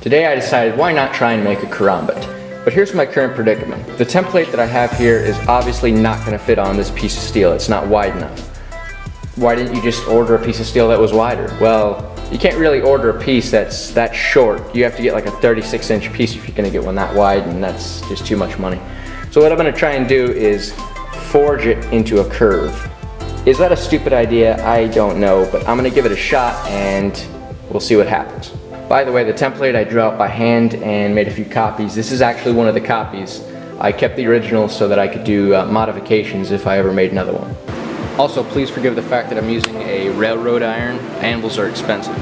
Today I decided why not try and make a karambit. But here's my current predicament. The template that I have here is obviously not going to fit on this piece of steel. It's not wide enough. Why didn't you just order a piece of steel that was wider? Well, you can't really order a piece that's that short. You have to get like a 36-inch piece if you're going to get one that wide, and that's just too much money. So what I'm going to try and do is forge it into a curve. Is that a stupid idea? I don't know, but I'm going to give it a shot and we'll see what happens. By the way, the template I drew out by hand and made a few copies. This is actually one of the copies. I kept the original so that I could do modifications if I ever made another one. Also, please forgive the fact that I'm using a railroad iron. Anvils are expensive.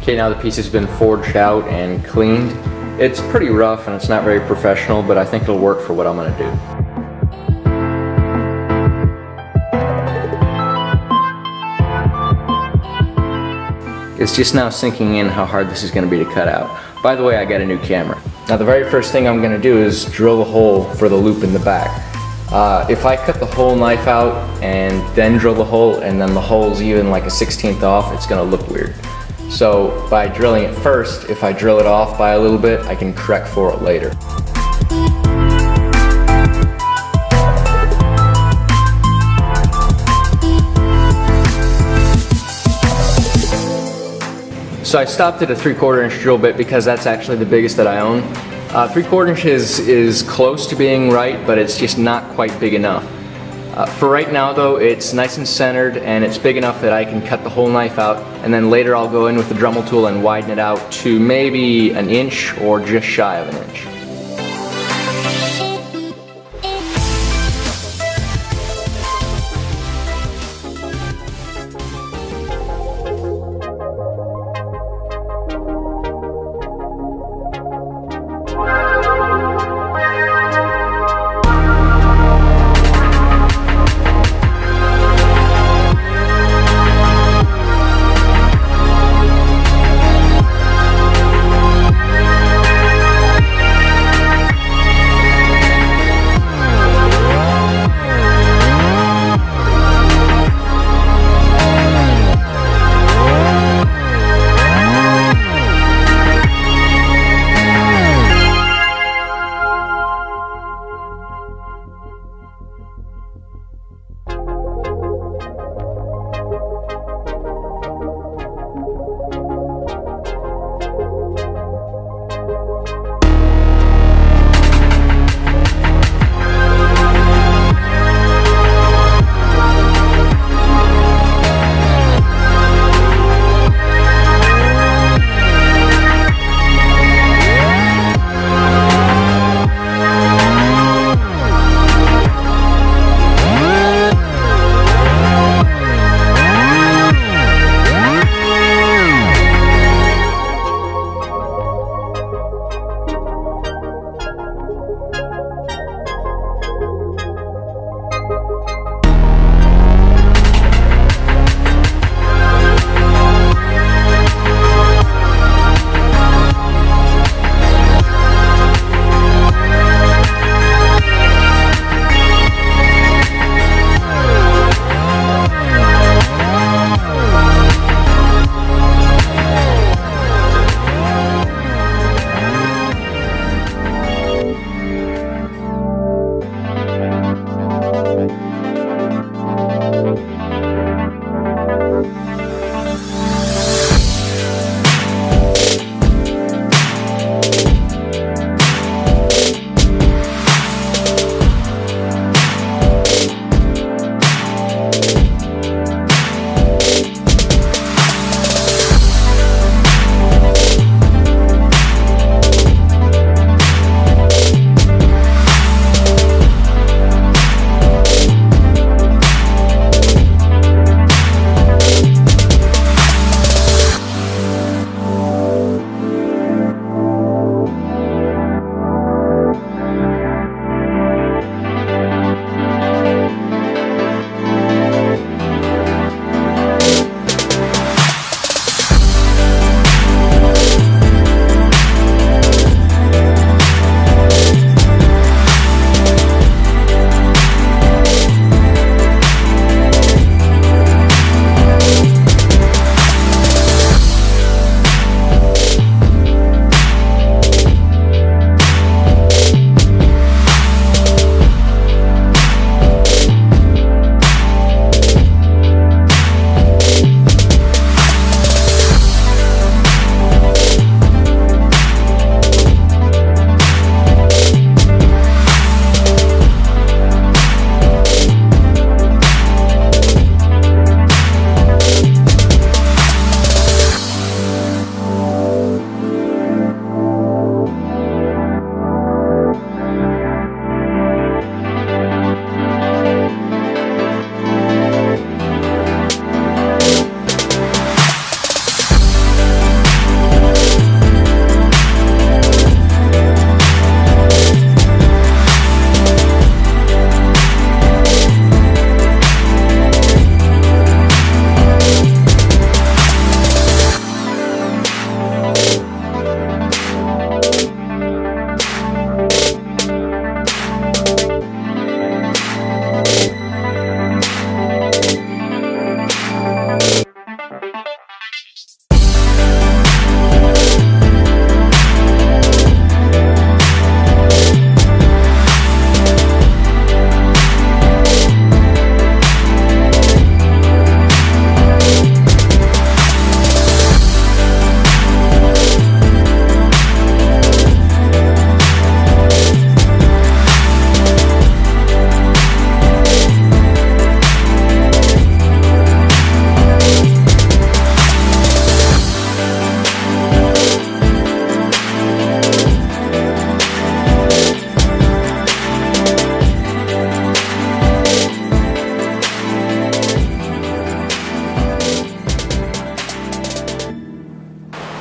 Okay, now the piece has been forged out and cleaned. It's pretty rough and it's not very professional, but I think it'll work for what I'm going to do. It's just now sinking in how hard this is going to be to cut out. By the way, I got a new camera. Now the very first thing I'm going to do is drill a hole for the loop in the back. If I cut the whole knife out and then drill the hole and then the hole's even like a 1/16 off, it's going to look weird. So by drilling it first, if I drill it off by a little bit, I can correct for it later. So I stopped at a 3/4 inch drill bit because that's actually the biggest that I own. 3/4 inches is close to being right, but it's just not quite big enough. For right now though, it's nice and centered and it's big enough that I can cut the whole knife out, and then later I'll go in with the Dremel tool and widen it out to maybe an inch or just shy of an inch.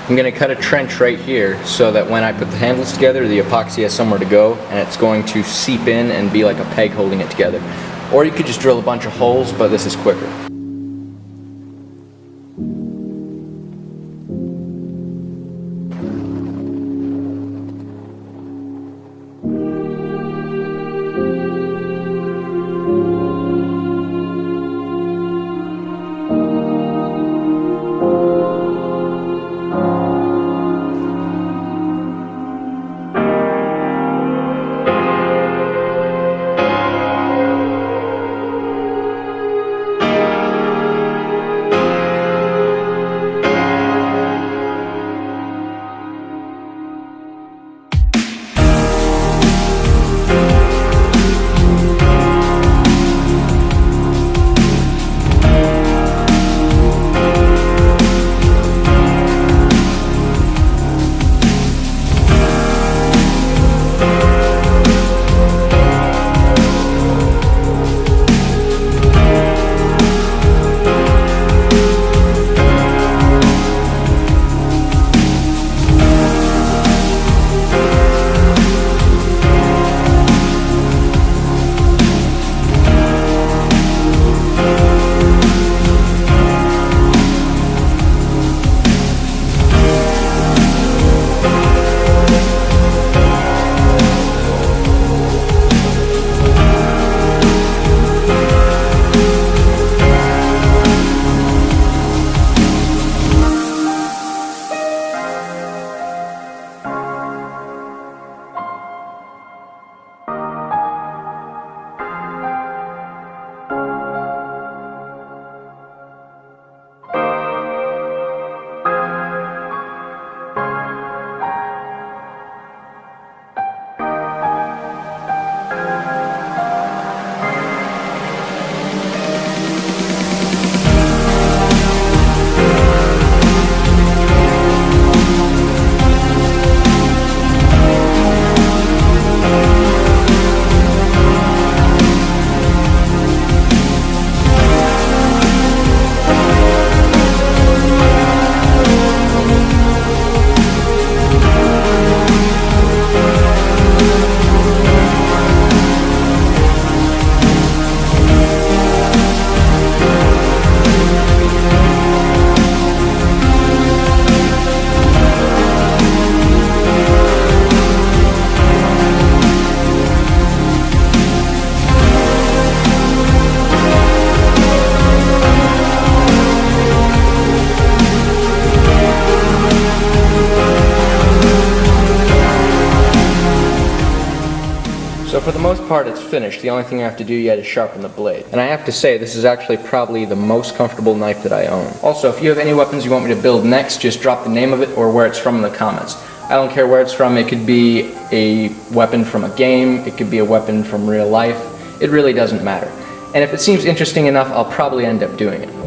I'm going to cut a trench right here so that when I put the handles together, the epoxy has somewhere to go and it's going to seep in and be like a peg holding it together. Or you could just drill a bunch of holes, but this is quicker. So for the most part it's finished. The only thing I have to do yet is sharpen the blade. And I have to say, this is actually probably the most comfortable knife that I own. Also, if you have any weapons you want me to build next, just drop the name of it or where it's from in the comments. I don't care where it's from. It could be a weapon from a game, it could be a weapon from real life. It really doesn't matter. And if it seems interesting enough, I'll probably end up doing it.